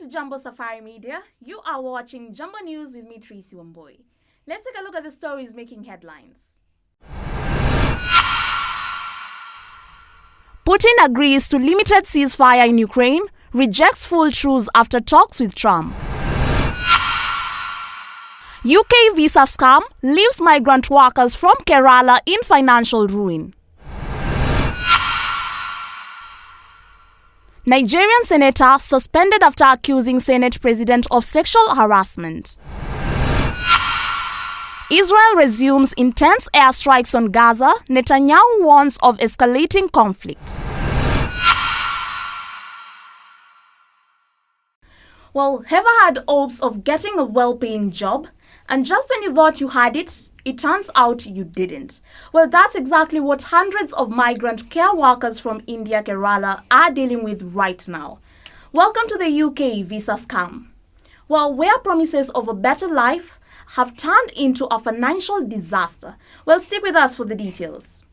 to Jambo Safari Media. You are watching Jambo News with me, Tracy Wamboy. Let's take a look at the stories making headlines. Putin agrees to limited ceasefire in Ukraine, rejects full truce after talks with Trump. UK visa scam leaves migrant workers from Kerala in financial ruin. Nigerian senator suspended after accusing Senate president of sexual harassment. Israel resumes intense airstrikes on Gaza. Netanyahu warns of escalating conflict. Well, ever had hopes of getting a well-paying job? And just when you thought you had it, it turns out you didn't. Well, that's exactly what hundreds of migrant care workers from India, Kerala are dealing with right now. Welcome to the UK visa scam. Well, where promises of a better life have turned into a financial disaster. Well, stick with us for the details.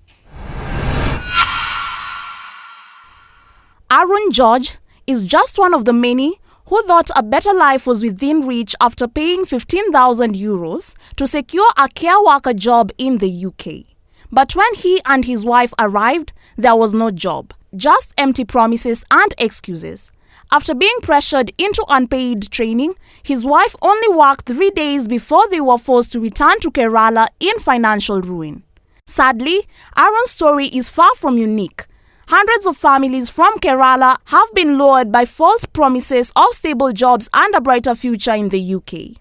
Arun George is just one of the many who thought a better life was within reach after paying €15,000 to secure a care worker job in the UK. But when he and his wife arrived, there was no job, just empty promises and excuses. After being pressured into unpaid training, his wife only worked 3 days before they were forced to return to Kerala in financial ruin. Sadly, Arun's story is far from unique. Hundreds of families from Kerala have been lured by false promises of stable jobs and a brighter future in the UK.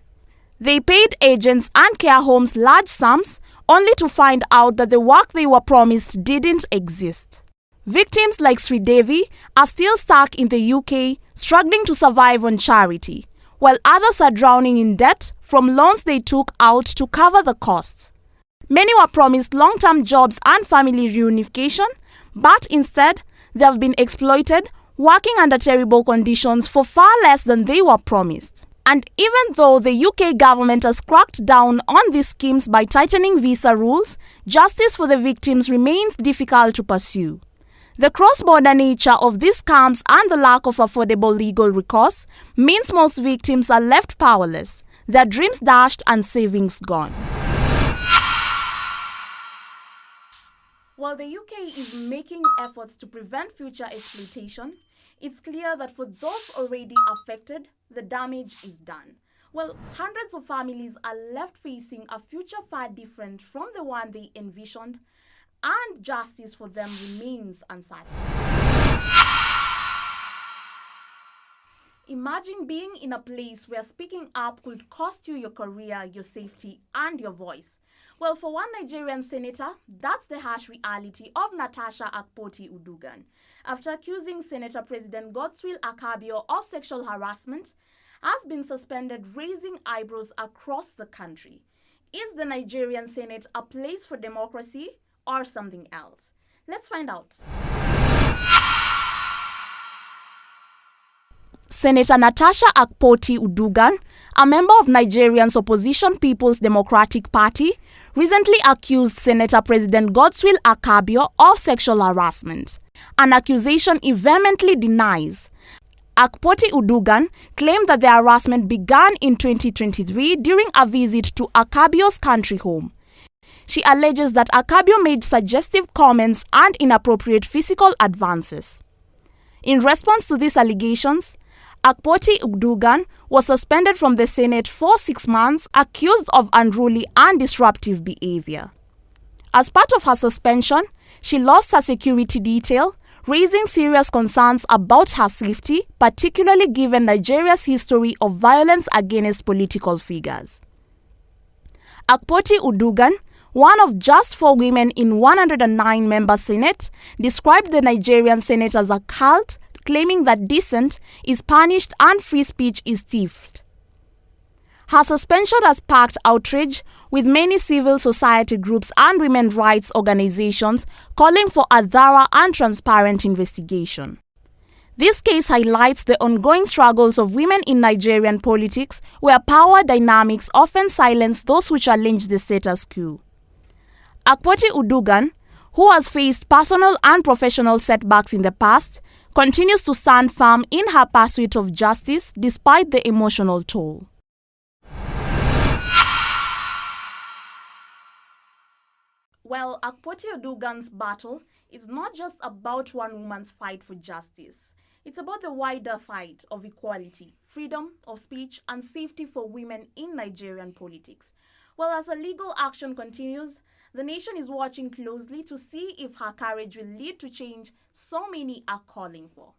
They paid agents and care homes large sums only to find out that the work they were promised didn't exist. Victims like Sridevi are still stuck in the UK, struggling to survive on charity, while others are drowning in debt from loans they took out to cover the costs. Many were promised long-term jobs and family reunification, but instead, they have been exploited, working under terrible conditions for far less than they were promised. And even though the UK government has cracked down on these schemes by tightening visa rules, justice for the victims remains difficult to pursue. The cross-border nature of these scams and the lack of affordable legal recourse means most victims are left powerless, their dreams dashed and savings gone. While the UK is making efforts to prevent future exploitation, it's clear that for those already affected, the damage is done. Well, hundreds of families are left facing a future far different from the one they envisioned, and justice for them remains uncertain. Imagine being in a place where speaking up could cost you your career, your safety, and your voice. Well, for one Nigerian senator, that's the harsh reality of Natasha Akpoti-Uduaghan. After accusing Senator President Godswill Akpabio of sexual harassment, has been suspended, raising eyebrows across the country. Is the Nigerian Senate a place for democracy or something else? Let's find out. Senator Natasha Akpoti-Uduaghan, a member of Nigeria's opposition People's Democratic Party, recently accused Senator President Godswill Akpabio of sexual harassment, an accusation he vehemently denies. Akpoti-Uduaghan claimed that the harassment began in 2023 during a visit to Akpabio's country home. She alleges that Akpabio made suggestive comments and inappropriate physical advances. In response to these allegations, Akpoti-Uduaghan was suspended from the Senate for 6 months, accused of unruly and disruptive behavior. As part of her suspension, she lost her security detail, raising serious concerns about her safety, particularly given Nigeria's history of violence against political figures. Akpoti-Uduaghan, one of just 4 women in 109-member Senate, described the Nigerian Senate as a cult, claiming that dissent is punished and free speech is stifled. Her suspension has sparked outrage, with many civil society groups and women's rights organizations calling for a thorough and transparent investigation. This case highlights the ongoing struggles of women in Nigerian politics, where power dynamics often silence those who challenge the status quo. Akpoti-Uduaghan, who has faced personal and professional setbacks in the past, continues to stand firm in her pursuit of justice despite the emotional toll. Well, Akpoti Odugan's battle is not just about one woman's fight for justice. It's about the wider fight of equality, freedom of speech, and safety for women in Nigerian politics. Well, as her legal action continues, the nation is watching closely to see if her courage will lead to change so many are calling for.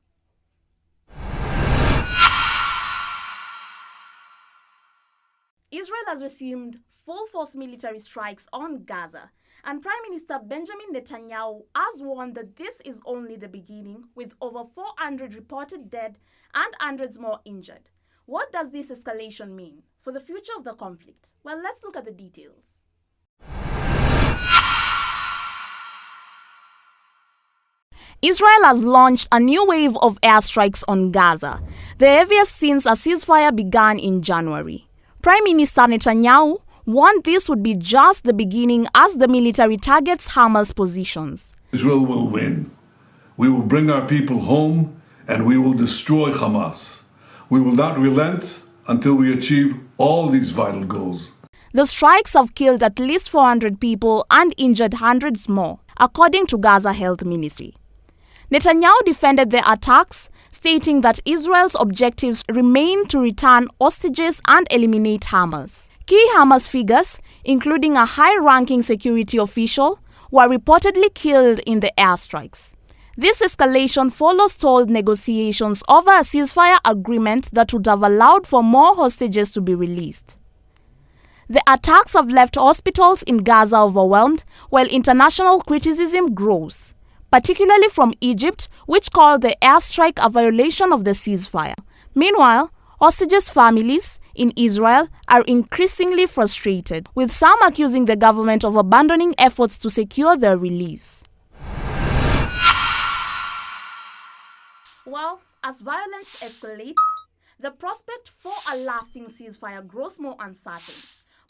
Israel has resumed full-force military strikes on Gaza, and Prime Minister Benjamin Netanyahu has warned that this is only the beginning, with over 400 reported dead and hundreds more injured. What does this escalation mean for the future of the conflict? Well, let's look at the details. Israel has launched a new wave of airstrikes on Gaza, the heaviest since a ceasefire began in January. Prime Minister Netanyahu warned this would be just the beginning as the military targets Hamas positions. Israel will win. We will bring our people home and we will destroy Hamas. We will not relent until we achieve all these vital goals. The strikes have killed at least 400 people and injured hundreds more, according to Gaza Health Ministry. Netanyahu defended the attacks, stating that Israel's objectives remain to return hostages and eliminate Hamas. Key Hamas figures, including a high-ranking security official, were reportedly killed in the airstrikes. This escalation follows stalled negotiations over a ceasefire agreement that would have allowed for more hostages to be released. The attacks have left hospitals in Gaza overwhelmed, while international criticism grows, particularly from Egypt, which called the airstrike a violation of the ceasefire. Meanwhile, hostages' families in Israel are increasingly frustrated, with some accusing the government of abandoning efforts to secure their release. Well, as violence escalates, the prospect for a lasting ceasefire grows more uncertain.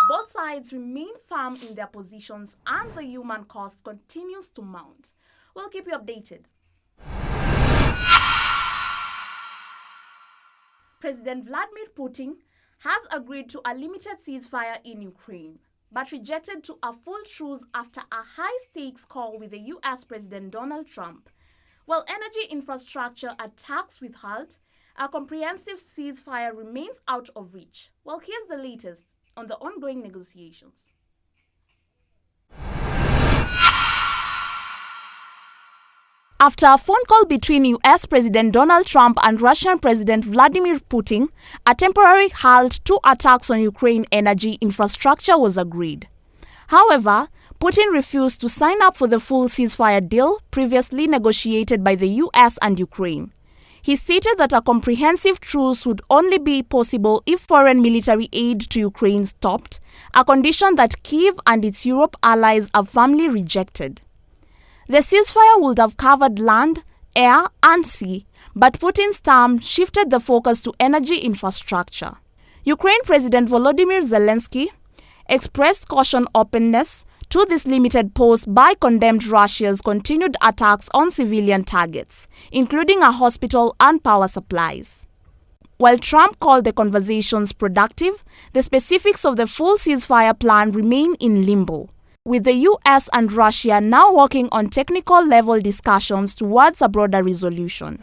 Both sides remain firm in their positions and the human cost continues to mount. We'll keep you updated. President Vladimir Putin has agreed to a limited ceasefire in Ukraine, but rejected to a full truce after a high-stakes call with the US President Donald Trump. While energy infrastructure attacks with halt, a comprehensive ceasefire remains out of reach. Well, here's the latest on the ongoing negotiations. After a phone call between US President Donald Trump and Russian President Vladimir Putin, a temporary halt to attacks on Ukraine energy infrastructure was agreed. However, Putin refused to sign up for the full ceasefire deal previously negotiated by the US and Ukraine. He stated that a comprehensive truce would only be possible if foreign military aid to Ukraine stopped, a condition that Kyiv and its Europe allies have firmly rejected. The ceasefire would have covered land, air, and sea, but Putin's term shifted the focus to energy infrastructure. Ukraine President Volodymyr Zelensky expressed caution openness to this limited pause but condemned Russia's continued attacks on civilian targets, including a hospital and power supplies. While Trump called the conversations productive, the specifics of the full ceasefire plan remain in limbo, with the US and Russia now working on technical-level discussions towards a broader resolution.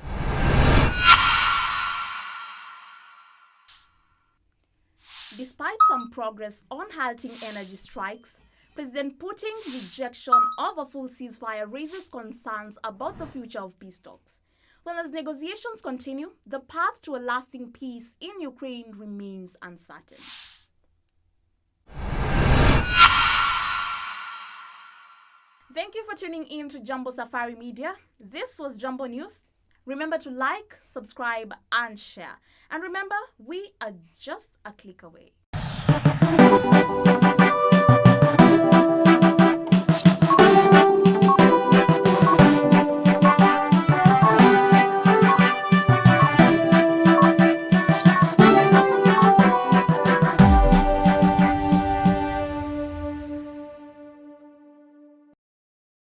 Despite some progress on halting energy strikes, President Putin's rejection of a full ceasefire raises concerns about the future of peace talks. Well, as negotiations continue, the path to a lasting peace in Ukraine remains uncertain. Thank you for tuning in to Jambo Safari Media. This was Jambo News. Remember to like, subscribe, and share. And remember, we are just a click away.